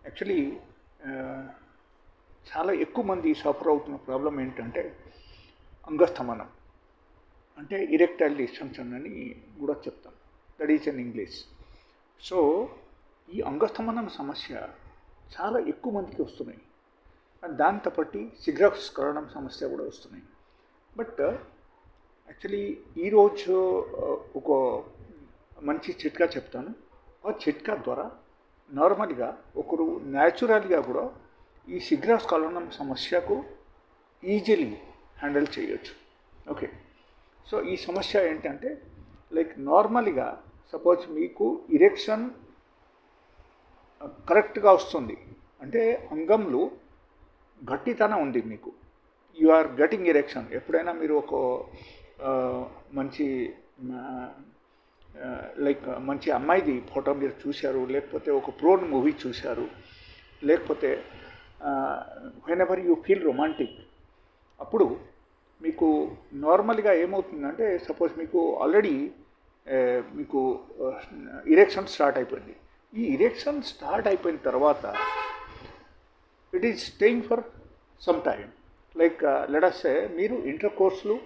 Actually చాలా ఎక్కువ మంది సఫర్ అవుతున్న ప్రాబ్లం ఏంటంటే అంగస్తమనం, అంటే ఇరెక్టైల్ డిస్ఫంక్షన్ అని కూడా చెప్తాం. That is in English. So ఈ అంగస్తమనం సమస్య చాలా ఎక్కువ మందికి వస్తున్నాయి. అండ్ దాంతో పాటు శీఘ్రస్ఖలనం సమస్య కూడా వస్తున్నాయి. బట్ యాక్చువల్లీ ఈరోజు ఒక మంచి చిట్కా చెప్తాను. ఆ చిట్కా ద్వారా నార్మల్గా ఒకరు న్యాచురల్గా కూడా ఈ శీఘ్రస్ఖలనం సమస్యకు ఈజీలీ హ్యాండిల్ చేయొచ్చు. ఓకే, సో ఈ సమస్య ఏంటంటే లైక్ నార్మల్గా సపోజ్ మీకు ఇరెక్షన్ కరెక్ట్గా వస్తుంది, అంటే అంగంలో గట్టితనం ఉంది, మీకు యు ఆర్ గెటింగ్ ఇరెక్షన్. ఎప్పుడైనా మీరు ఒక మంచి లైక్ మంచి అమ్మాయిది ఫోటో మీరు చూశారు, లేకపోతే ఒక ప్రోన్ మూవీ చూశారు, లేకపోతే when ever you feel romantic, అప్పుడు మీకు నార్మల్గా ఏమవుతుందంటే సపోజ్ మీకు ఆల్రెడీ మీకు ఇరెక్షన్ స్టార్ట్ అయిపోయింది. ఈ ఇరెక్షన్ స్టార్ట్ అయిపోయిన తర్వాత it is staying for some time. Like let us say మీరు ఇంటర్ కోర్సులు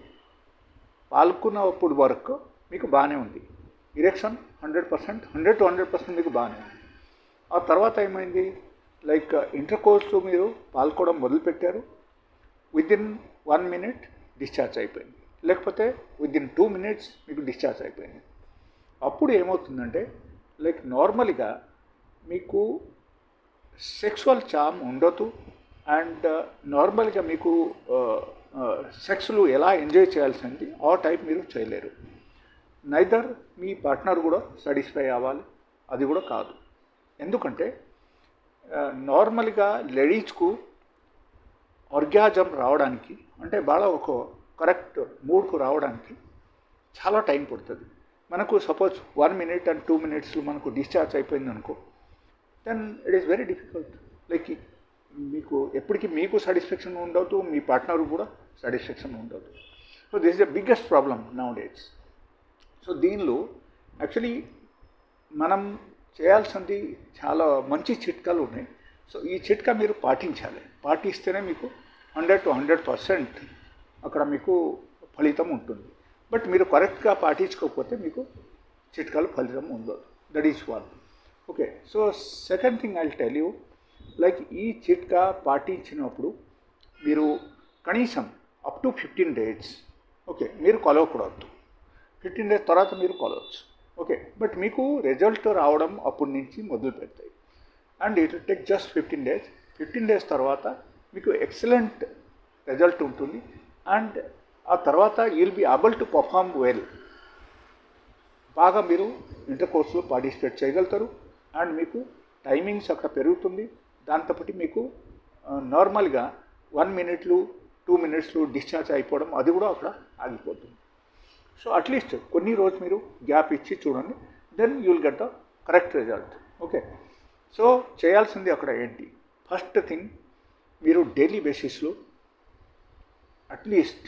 పాల్గొన్నప్పుడు వరకు మీకు బాగానే ఉంది, ఇరెక్షన్ 100%, 100 to 100% మీకు బాగానే ఉంది. ఆ తర్వాత ఏమైంది, లైక్ ఇంటర్ కోర్సు మీరు పాల్గొనడం మొదలుపెట్టారు, విదిన్ 1 minute డిశ్చార్జ్ అయిపోయింది, లేకపోతే విదిన్ 2 minutes మీకు డిశ్చార్జ్ అయిపోయింది. అప్పుడు ఏమవుతుందంటే లైక్ నార్మల్గా మీకు సెక్సువల్ చామ్ ఉండదు, అండ్ నార్మల్గా మీకు సెక్స్లు ఎలా ఎంజాయ్ చేయాల్సింది ఆ టైప్ మీరు చేయలేరు. నైదర్ మీ పార్ట్నర్ కూడా సాటిస్ఫై అవ్వాలి, అది కూడా కాదు. ఎందుకంటే నార్మల్గా లేడీస్కు ఆర్గాజం రావడానికి, అంటే బాగా ఒక కరెక్ట్ మూడ్కు రావడానికి చాలా టైం పడుతుంది. మనకు సపోజ్ 1 minute and 2 minutes మనకు డిశ్చార్జ్ అయిపోయింది అనుకో, then it is very difficult. Like మీకు ఎప్పటికీ మీకు సాటిస్ఫాక్షన్ ఉండదు, మీ పార్ట్నర్ కూడా సాటిస్ఫాక్షన్ ఉండదు. So this is the biggest problem nowadays. So దీనిలో యాక్చువల్లీ మనం చేయాల్సింది చాలా మంచి చిట్కాలు ఉన్నాయి. సో ఈ చిట్కా మీరు పాటించాలి. పాటిస్తేనే మీకు 100 to 100% అక్కడ మీకు ఫలితం ఉంటుంది. బట్ మీరు కరెక్ట్గా పాటించుకోకపోతే మీకు చిట్కాలు ఫలితం ఉండదు. That is one. Okay, so second thing I will tell you, like ఈ చిట్కా పాటించినప్పుడు మీరు కనీసం అప్ టు 15 days ఓకే మీరు కొలవకూడదు. 15 days తర్వాత మీరు కొలవచ్చు. ఓకే, బట్ మీకు రిజల్ట్ రావడం అప్పటి నుంచి మొదలు పెడతాయి. And it will take just 15 days. 15 days తర్వాత మీకు ఎక్సలెంట్ రిజల్ట్ ఉంటుంది. అండ్ ఆ తర్వాత you will be able to perform well. బాగా మీరు ఇంటర్ కోర్సులో పార్టిసిపేట్ చేయగలుగుతారు. అండ్ మీకు టైమింగ్స్ అక్కడ పెరుగుతుంది. దాంతోపాటు మీకు నార్మల్గా 1 minute, 2 minutes డిశ్చార్జ్ అయిపోవడం అది కూడా అక్కడ ఆగిపోతుంది. సో అట్లీస్ట్ కొన్ని రోజు మీరు గ్యాప్ ఇచ్చి చూడండి, then you will get the correct result. Okay, so చేయాల్సింది అక్కడ ఏంటి, ఫస్ట్ థింగ్ మీరు డైలీ బేసిస్లో అట్లీస్ట్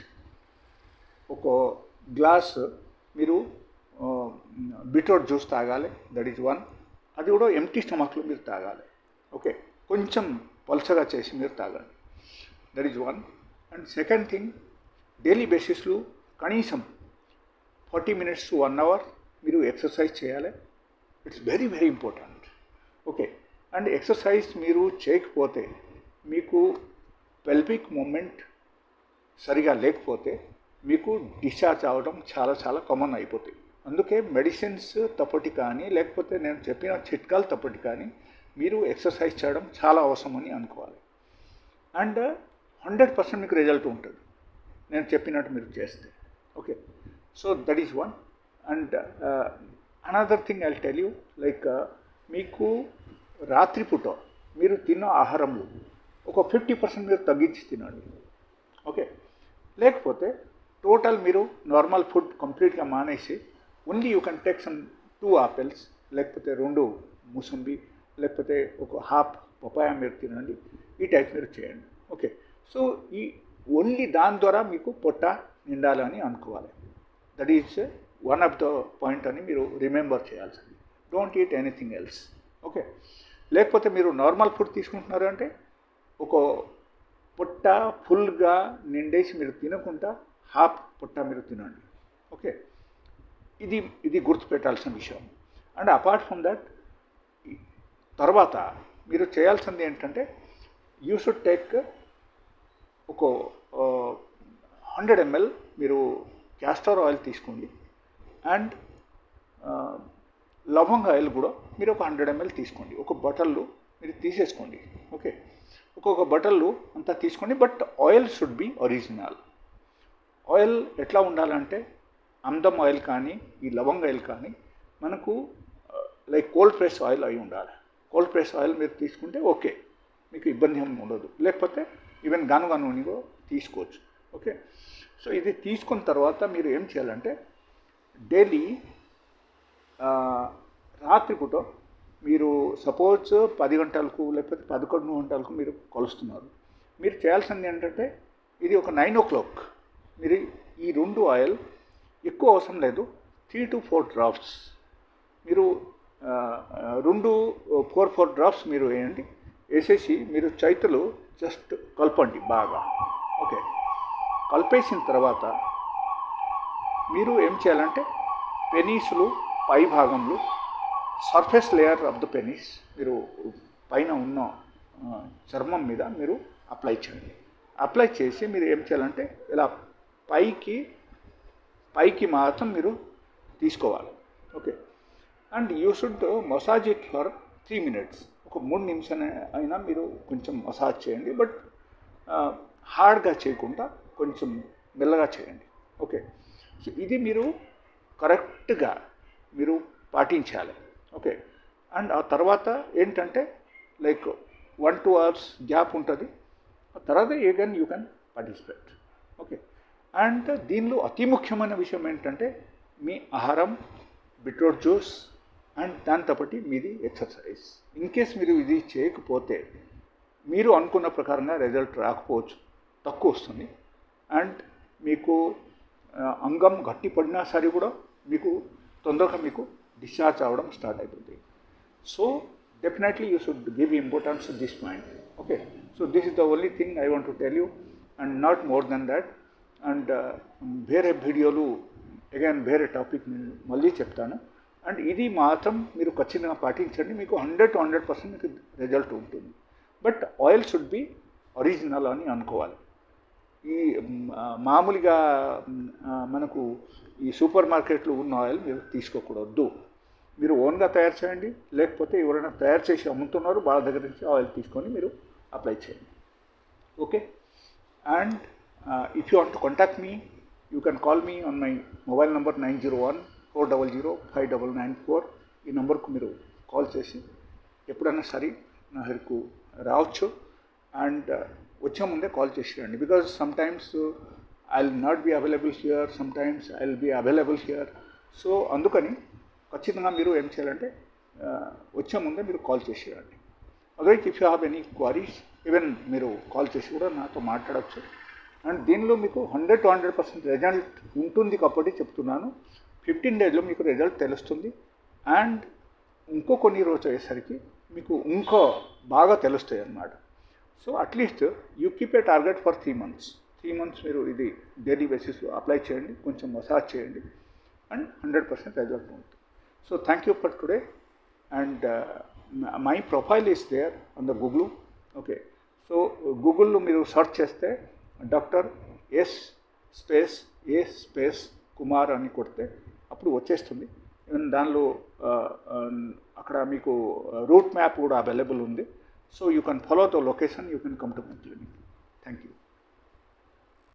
ఒక గ్లాస్ మీరు బీట్రూట్ జ్యూస్ తాగాలి. That is one. అది కూడా ఎంప్టీ స్టమక్లో మీరు తాగాలి. ఓకే, కొంచెం పల్చగా చేసి మీరు తాగాలి. That is one. And second thing, daily బేసిస్లో కనీసం 40 minutes to 1 hour మీరు ఎక్సర్సైజ్ చేయాలి. It's very very important. Okay, and exercise మీరు చేయకపోతే మీకు పెల్విక్ మూమెంట్ సరిగా లేకపోతే మీకు డిశ్చార్జ్ అవ్వడం చాలా చాలా కామన్ అయిపోతాయి. అందుకే మెడిసిన్స్ తప్పటి కానీ, లేకపోతే నేను చెప్పిన చిట్కాలు తప్పటి కానీ మీరు ఎక్సర్సైజ్ చేయడం చాలా అవసరమని అనుకోవాలి. అండ్ 100% మీకు రిజల్ట్ ఉంటుంది నేను చెప్పినట్టు మీరు చేస్తే. Okay, so that is one. And another thing I will tell you, like మీకు రాత్రిపూట మీరు తిన్న ఆహారంలో ఒక 50% మీరు తగ్గించి తినండి. ఓకే, లేకపోతే టోటల్ మీరు నార్మల్ ఫుడ్ కంప్లీట్గా మానేసి only you can take some 2 apples, లేకపోతే 2 మూసంబి, లేకపోతే ఒక హాఫ్ పపాయ మీరు తినండి. ఈ టైప్ మీరు చేయండి. ఓకే, సో ఈ ఓన్లీ దాని ద్వారా మీకు పొట్ట నిండాలని అనుకోవాలి. That is one of the point అని మీరు రిమెంబర్ చేయాల్సింది. Don't eat anything else. Okay, లేకపోతే మీరు నార్మల్ ఫుడ్ తీసుకుంటున్నారు అంటే ఒక పొట్ట ఫుల్గా నిండేసి మీరు తినకుండా హాఫ్ పొట్ట మీరు తినండి. ఓకే, ఇది గుర్తుపెట్టాల్సిన విషయం. అండ్ అపార్ట్ ఫ్రమ్ దట్, తర్వాత మీరు చేయాల్సింది ఏంటంటే యూ షుడ్ టేక్ ఒక 100 ml మీరు క్యాస్టర్ ఆయిల్ తీసుకోండి. అండ్ లవంగ ఆయిల్ కూడా మీరు ఒక 100 ml తీసుకోండి. ఒక బటన్లో మీరు తీసేసుకోండి. ఓకే, ఒక్కొక్క బటన్లో అంతా తీసుకోండి. But oil should be original. Oil ఎట్లా ఉండాలంటే అందం ఆయిల్ కానీ ఈ లవంగ ఆయిల్ కానీ మనకు లైక్ కోల్డ్ ప్రెస్ ఆయిల్ అయి ఉండాలి. కోల్డ్ ప్రెస్ ఆయిల్ మీరు తీసుకుంటే ఓకే, మీకు ఇబ్బంది ఏమి ఉండదు. లేకపోతే ఈవెన్ గానుగా నూనె కూడా తీసుకోవచ్చు. ఓకే, సో ఇది తీసుకున్న తర్వాత మీరు ఏం చేయాలంటే డైలీ రాత్రిపూట మీరు సపోజ్ 10 గంటలకు లేకపోతే 11 గంటలకు మీరు కొలుస్తున్నారు. మీరు చేయాల్సింది ఏంటంటే ఇది ఒక 9 o'clock మీరు ఈ 2 ఆయిల్ ఎక్కువ అవసరం లేదు, 3 to 4 drops మీరు 4 drops మీరు వేయండి. వేసేసి మీరు చేతులు జస్ట్ కలపండి బాగా. ఓకే, కలిపేసిన తర్వాత మీరు ఏం చేయాలంటే పెనీస్లు పై భాగంలో surface layer of the penis మీరు పైన ఉన్న చర్మం మీద మీరు అప్లై చేయండి. అప్లై చేసి మీరు ఏం చేయాలంటే ఇలా పైకి మాత్రం మీరు తీసుకోవాలి. Okay, and you should massage it for 3 minutes. ఒక 3 నిమిషాలు అయినా మీరు కొంచెం మసాజ్ చేయండి. బట్ హార్డ్గా చేయకుండా కొంచెం మెల్లగా చేయండి. ఓకే, సో ఇది మీరు కరెక్ట్గా మీరు పాటించాలి. ఓకే, అండ్ ఆ తర్వాత ఏంటంటే లైక్ 1-2 hours గ్యాప్ ఉంటుంది. ఆ తర్వాత you can participate. Okay, and దీనిలో అతి ముఖ్యమైన విషయం ఏంటంటే మీ ఆహారం, బీట్రూట్ జ్యూస్ అండ్ దాంతోపాటు మీది ఎక్సర్సైజ్. ఇన్ కేస్ మీరు ఇది చేయకపోతే మీరు అనుకున్న ప్రకారంగా రిజల్ట్ రాకపోవచ్చు, తక్కువ వస్తుంది. అండ్ మీకు అంగం గట్టి పడినా సరే కూడా మీకు తొందరగా మీకు డిశ్చార్జ్ అవ్వడం స్టార్ట్ అయిపోతుంది. So definitely you should give importance to this point. Okay, so this is the only thing I want to tell you and not more than that. And వేరే వీడియోలు అగైన్ వేరే టాపిక్ నేను మళ్ళీ చెప్తాను. And ఇది మాత్రం మీరు ఖచ్చితంగా పాటించండి, మీకు 100 to 100% మీకు రిజల్ట్ ఉంటుంది. But oil should be original అని అనుకోవాలి. ఈ మామూలుగా మనకు ఈ సూపర్ మార్కెట్లో ఉన్న ఆయిల్ మీరు తీసుకోకూడదు. మీరు ఓన్గా తయారు చేయండి, లేకపోతే ఎవరైనా తయారు చేసి అమ్ముతున్నారు వాళ్ళ దగ్గర నుంచి ఆయిల్ తీసుకొని మీరు అప్లై చేయండి. Okay, and if you want to contact me, you can call me on my mobile number 901-400-5994. ఈ నెంబర్కు మీరు కాల్ చేసి ఎప్పుడైనా సరే నా దగ్గరకు రావచ్చు. అండ్ వచ్చే ముందే కాల్ చేసి రండి. Because sometimes I will not be available here, sometimes I will be available here. So అందుకని ఖచ్చితంగా మీరు ఏం చేయాలంటే వచ్చే ముందే మీరు కాల్ చేసి రండి. Otherwise if you have any queries even మీరు కాల్ చేసి కూడా నాతో మాట్లాడవచ్చు. అండ్ దీనిలో మీకు 100 to 100% రిజల్ట్ ఉంటుంది కాబట్టి చెప్తున్నాను. 15 daysలో మీకు రిజల్ట్ తెలుస్తుంది. అండ్ ఇంకో కొన్ని రోజులు అయ్యేసరికి మీకు ఇంకో బాగా తెలుస్తాయి అన్నమాట. So at least you keep a target for 3 months. 3 months మీరు ఇది డైలీ బేసిస్లో అప్లై చేయండి, కొంచెం మసాజ్ చేయండి అండ్ 100% రిజల్ట్ ఉంటుంది. So thank you for today. And my profile is there on the Google. Okay, so గూగుల్లో మీరు సెర్చ్ చేస్తే డాక్టర్ S కుమార్ అని కొడితే అప్పుడు వచ్చేస్తుంది. ఈవెన్ దానిలో అక్కడ మీకు రూట్ మ్యాప్ కూడా అవైలబుల్ ఉంది. So you can follow the location, you can come to my clinic. Thank you.